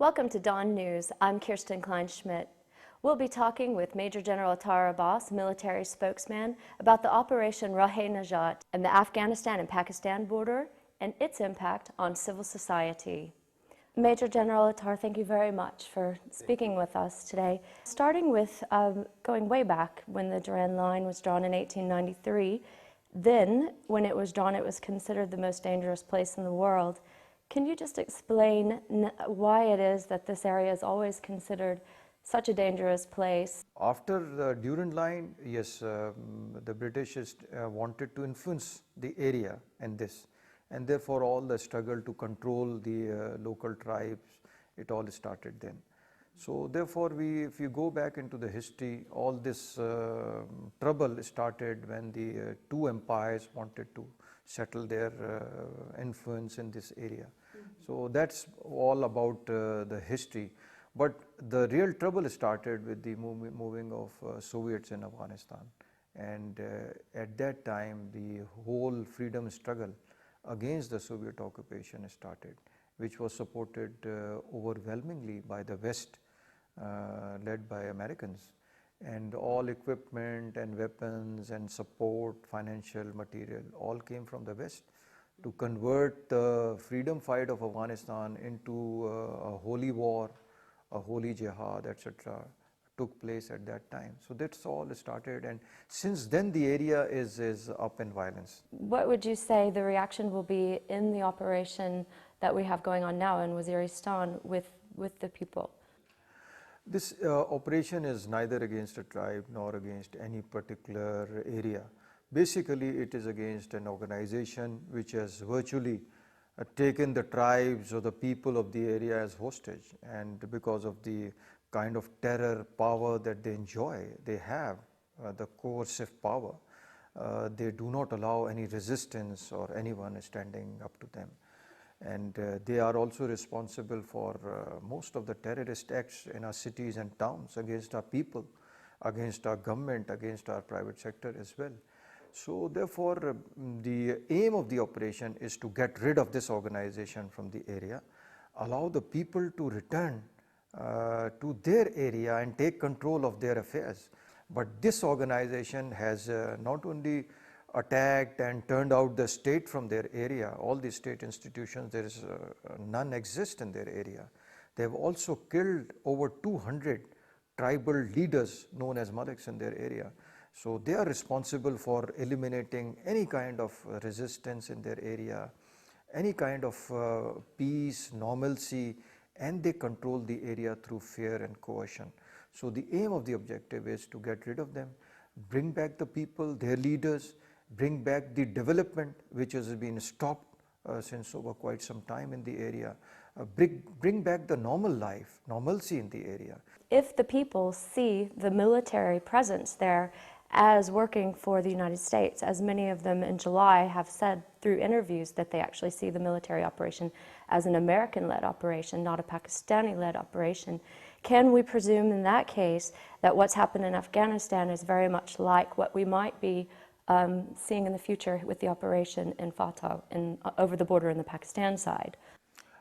Welcome to Dawn News. I'm Kirsten Kleinschmidt. We'll be talking with Major General Athar Abbas, military spokesman, about the Operation Rahe-Najat and the Afghanistan and Pakistan border and its impact on civil society. Major General Athar, thank you very much for speaking with us today. Starting with going way back when the Durand Line was drawn in 1893, then when it was drawn it was considered the most dangerous place in the world. Can you just explain why it is that this area is always considered such a dangerous place? After the Durand Line, yes, the British wanted to influence the area and this, and therefore all the struggle to control the local tribes, it all started then. So therefore, if you go back into the history, all this trouble started when the two empires wanted to settle their influence in this area. So that's all about the history. But the real trouble started with the moving of Soviets in Afghanistan. And at that time, the whole freedom struggle against the Soviet occupation started, which was supported overwhelmingly by the West, led by Americans. And all equipment and weapons and support, financial material, all came from the West to convert the freedom fight of Afghanistan into a holy war, a holy jihad, etc. took place at that time. So that's all started, and since then the area is up in violence. What would you say the reaction will be in the operation that we have going on now in Waziristan with the people? This operation is neither against a tribe nor against any particular area. Basically, it is against an organization which has virtually taken the tribes or the people of the area as hostage, and because of the kind of terror power that they enjoy, they have the coercive power, they do not allow any resistance or anyone standing up to them. And they are also responsible for most of the terrorist acts in our cities and towns against our people, against our government, against our private sector as well. So therefore, the aim of the operation is to get rid of this organization from the area, allow the people to return to their area and take control of their affairs. But this organization has not only attacked and turned out the state from their area, all the state institutions, there is none exist in their area. They have also killed over 200 tribal leaders known as Maliks in their area. So they are responsible for eliminating any kind of resistance in their area, any kind of peace, normalcy, and they control the area through fear and coercion. So the aim of the objective is to get rid of them, bring back the people, their leaders, bring back the development which has been stopped since over quite some time in the area, bring back the normal life, normalcy in the area. If the people see the military presence there as working for the United States, as many of them in July have said through interviews that they actually see the military operation as an American-led operation, not a Pakistani-led operation, can we presume in that case that what's happened in Afghanistan is very much like what we might be seeing in the future with the operation in Fatah over the border in the Pakistan side?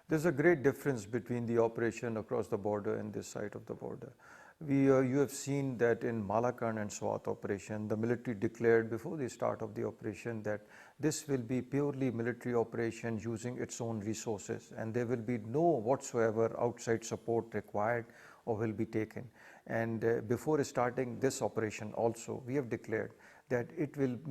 There's a great difference between the operation across the border and this side of the border. You have seen that in Malakand and Swat operation, the military declared before the start of the operation that this will be purely military operation using its own resources, and there will be no whatsoever outside support required or will be taken. And before starting this operation also, we have declared that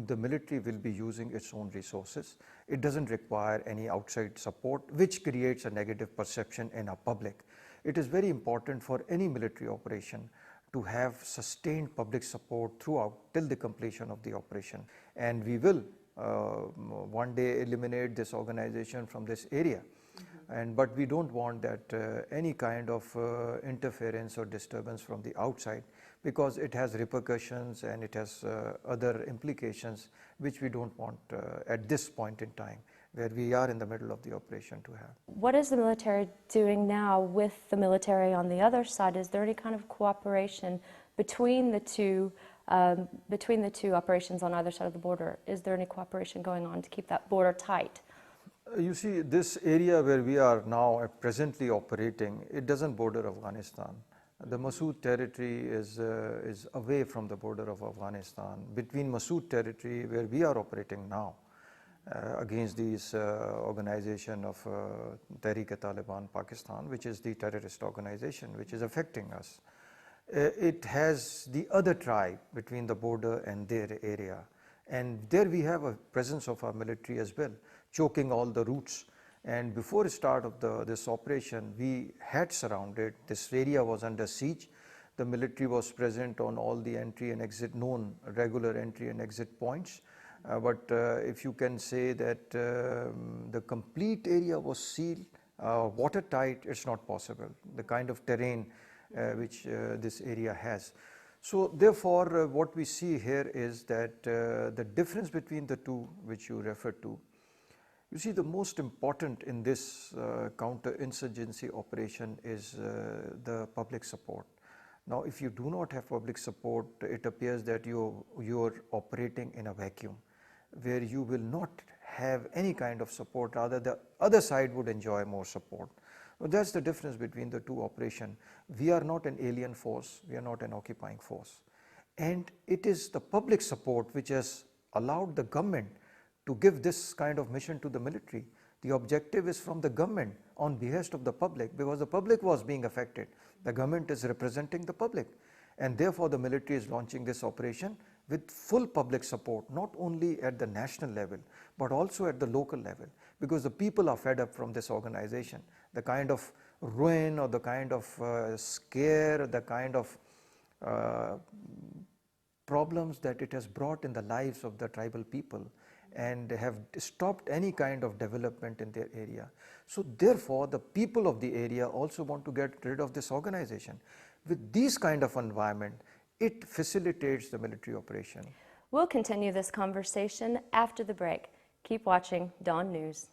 the military will be using its own resources. It doesn't require any outside support, which creates a negative perception in our public. It is very important for any military operation to have sustained public support throughout till the completion of the operation. And we will one day eliminate this organization from this area. But we don't want that any kind of interference or disturbance from the outside, because it has repercussions and it has other implications which we don't want at this point in time, where we are in the middle of the operation, to have. What is the military doing now with the military on the other side? Is there any kind of cooperation between the two operations on either side of the border? Is there any cooperation going on to keep that border tight? You see, this area where we are now presently operating, it doesn't border Afghanistan. The Masood territory is away from the border of Afghanistan. Between Masood territory, where we are operating now, against this organization of Tehreek-e-Taliban Pakistan, which is the terrorist organization which is affecting us. It has the other tribe between the border and their area. And there we have a presence of our military as well, choking all the routes. And before the start of this operation, we had surrounded, this area was under siege. The military was present on all the entry and exit, known regular entry and exit points. But if you can say that the complete area was sealed, watertight, it's not possible, the kind of terrain which this area has. So therefore, what we see here is that the difference between the two which you referred to, you see, the most important in this counter-insurgency operation is the public support. Now, if you do not have public support, it appears that you're operating in a vacuum, where you will not have any kind of support, rather the other side would enjoy more support. Well, that's the difference between the two operations. We are not an alien force, we are not an occupying force. And it is the public support which has allowed the government to give this kind of mission to the military. The objective is from the government on behest of the public, because the public was being affected. The government is representing the public, and therefore the military is launching this operation with full public support, not only at the national level, but also at the local level, because the people are fed up from this organization. The kind of ruin or the kind of scare, the kind of problems that it has brought in the lives of the tribal people, and have stopped any kind of development in their area. So therefore, the people of the area also want to get rid of this organization. With this kind of environment, it facilitates the military operation. We'll continue this conversation after the break. Keep watching Dawn News.